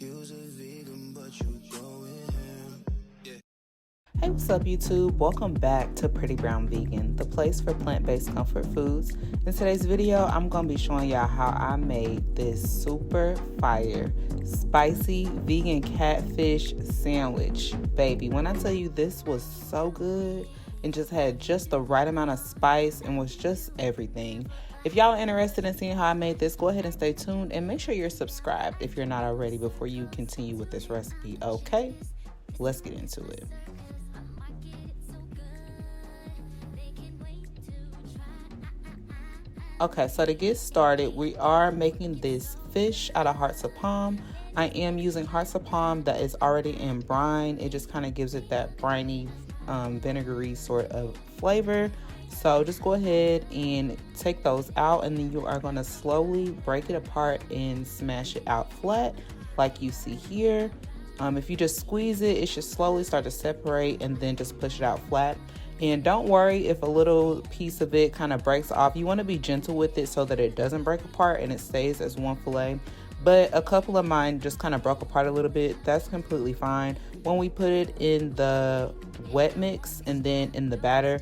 Hey, what's up YouTube? Welcome back to Pretty Brown Vegan, the place for plant-based comfort foods. In today's video, I'm going to be showing y'all how I made this super fire, spicy vegan catfish sandwich. Baby, when I tell you this was so good and just had just the right amount of spice and was just everything. If y'all are interested in seeing how I made this, go ahead and stay tuned and make sure you're subscribed if you're not already before you continue with this recipe, okay? Let's get into it. Okay, so to get started, we are making this fish out of hearts of palm. I am using hearts of palm that is already in brine. It just kind of gives it that briny, vinegary sort of flavor. So just go ahead and take those out, and then you are going to slowly break it apart and smash it out flat like you see here. If you just squeeze it, it should slowly start to separate, and then just push it out flat. And don't worry if a little piece of it kind of breaks off. You want to be gentle with it so that it doesn't break apart and it stays as one fillet. But a couple of mine just kind of broke apart a little bit. That's completely fine. When we put it in the wet mix and then in the batter,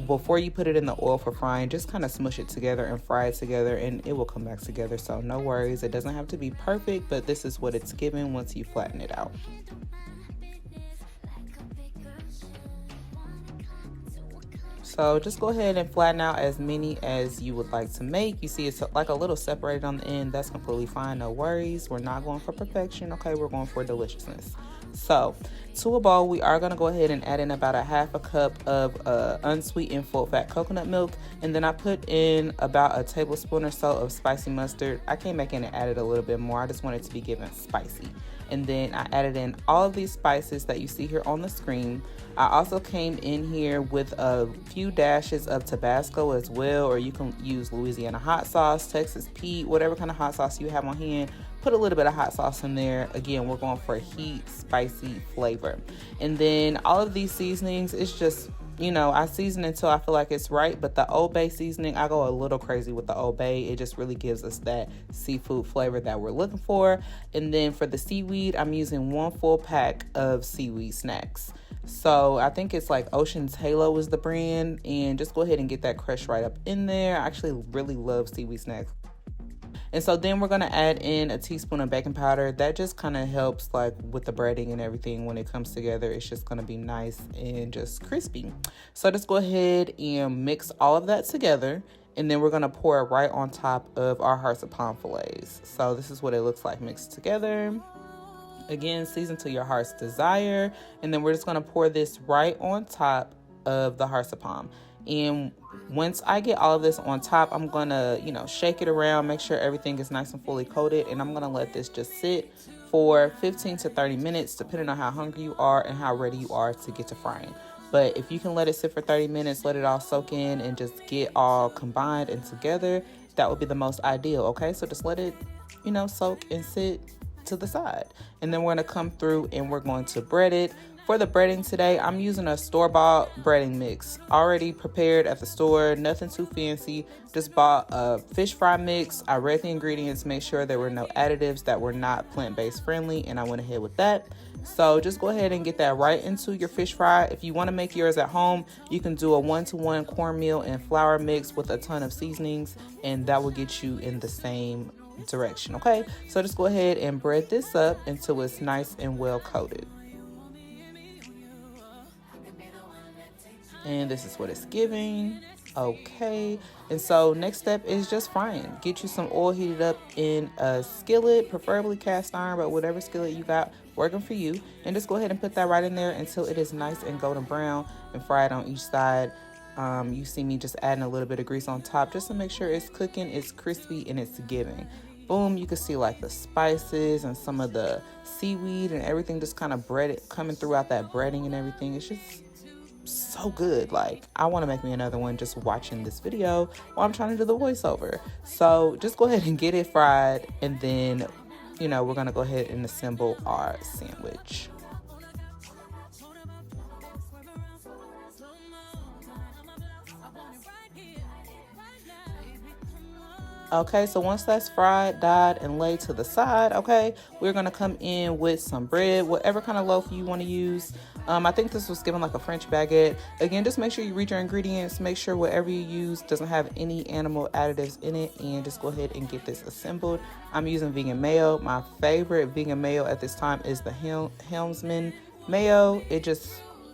before you put it in the oil for frying, just kind of smush it together and fry it together, and it will come back together. So no worries. It doesn't have to be perfect, but this is what it's given once you flatten it out. So just go ahead and flatten out as many as you would like to make. You see it's like a little separated on the end. That's completely fine, no worries. We're not going for perfection, okay? We're going for deliciousness. So to a bowl, we are gonna go ahead and add in about a half a cup of unsweetened full fat coconut milk. And then I put in about a tablespoon or so of spicy mustard. I came back in and added a little bit more. I just wanted to be given spicy. And then I added in all of these spices that you see here on the screen. I also came in here with a few dashes of Tabasco as well, or you can use Louisiana hot sauce, Texas Pete, whatever kind of hot sauce you have on hand. Put a little bit of hot sauce in there. Again, we're going for heat, spicy flavor. And then all of these seasonings, it's just, you know, I season until I feel like it's right, but the Old Bay seasoning, I go a little crazy with the Old Bay. It just really gives us that seafood flavor that we're looking for. And then for the seaweed, I'm using 1 full pack of seaweed snacks. So I think it's like Ocean's Halo is the brand, and just go ahead and get that crushed right up in there. I actually really love seaweed snacks. And so then we're going to add in a teaspoon of baking powder. That just kind of helps like with the breading and everything. When it comes together, it's just going to be nice and just crispy. So just go ahead and mix all of that together. And then we're going to pour it right on top of our hearts of palm fillets. So this is what it looks like mixed together. Again, season to your heart's desire. And then we're just going to pour this right on top of the hearts of palm. And once I get all of this on top, I'm going to, shake it around, make sure everything is nice and fully coated. And I'm going to let this just sit for 15 to 30 minutes, depending on how hungry you are and how ready you are to get to frying. But if you can let it sit for 30 minutes, let it all soak in and just get all combined and together, that would be the most ideal. Okay, so just let it, soak and sit to the side. And then we're going to come through and we're going to bread it. For the breading today, I'm using a store-bought breading mix, already prepared at the store, nothing too fancy. Just bought a fish fry mix. I read the ingredients, made sure there were no additives that were not plant-based friendly, and I went ahead with that. So just go ahead and get that right into your fish fry. If you want to make yours at home, you can do a 1-to-1 cornmeal and flour mix with a ton of seasonings, and that will get you in the same direction. Okay, so just go ahead and bread this up until it's nice and well coated. And this is what it's giving. Okay, and so next step is just frying. Get you some oil heated up in a skillet, preferably cast iron, but whatever skillet you got working for you. And just go ahead and put that right in there until it is nice and golden brown, and fry it on each side. You see me just adding a little bit of grease on top just to make sure it's cooking, it's crispy, and it's giving. Boom, you can see like the spices and some of the seaweed and everything just kind of breaded, coming throughout that breading and everything. It's just so good. Like, I want to make me another one just watching this video while I'm trying to do the voiceover. So just go ahead and get it fried, and then we're gonna go ahead and assemble our sandwich. Okay, so once that's fried, dyed, and laid to the side, okay, we're gonna come in with some bread, whatever kind of loaf you want to use. I think this was given like a French baguette. Again, just make sure you read your ingredients, make sure whatever you use doesn't have any animal additives in it, and just go ahead and get this assembled. I'm using vegan mayo. My favorite vegan mayo at this time is the Helmsman mayo.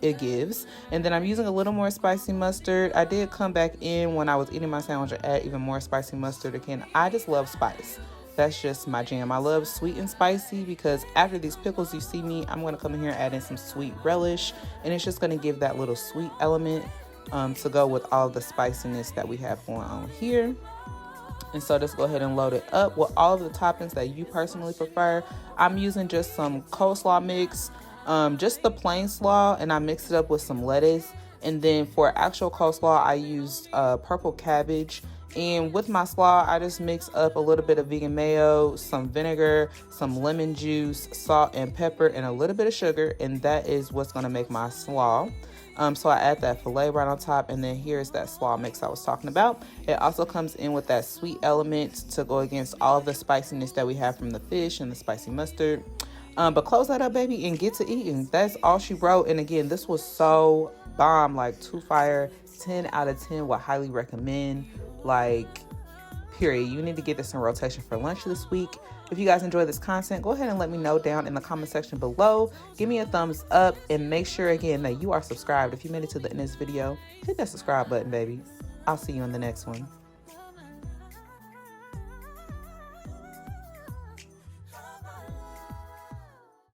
It gives. And then I'm using a little more spicy mustard. I did come back in when I was eating my sandwich and add even more spicy mustard. Again, I just love spice. That's just my jam. I love sweet and spicy because after these pickles you see me, I'm going to come in here and add in some sweet relish, and it's just going to give that little sweet element to go with all the spiciness that we have going on here. And so just go ahead and load it up with all of the toppings that you personally prefer. I'm using just some coleslaw mix, just the plain slaw, and I mixed it up with some lettuce. And then for actual coleslaw, I used purple cabbage. And with my slaw, I just mix up a little bit of vegan mayo, some vinegar, some lemon juice, salt and pepper, and a little bit of sugar. And that is what's going to make my slaw. So I add that filet right on top, and then here's that slaw mix I was talking about. It also comes in with that sweet element to go against all of the spiciness that we have from the fish and the spicy mustard. But close that up, baby, and get to eating. That's all she wrote. And again, this was so bomb, like 2 fire, 10 out of 10 would highly recommend. Like, period. You need to get this in rotation for lunch this week. If you guys enjoy this content, go ahead and let me know down in the comment section below. Give me a thumbs up and make sure again that you are subscribed. If you made it to the end of this video, hit that subscribe button, baby. I'll see you in the next one.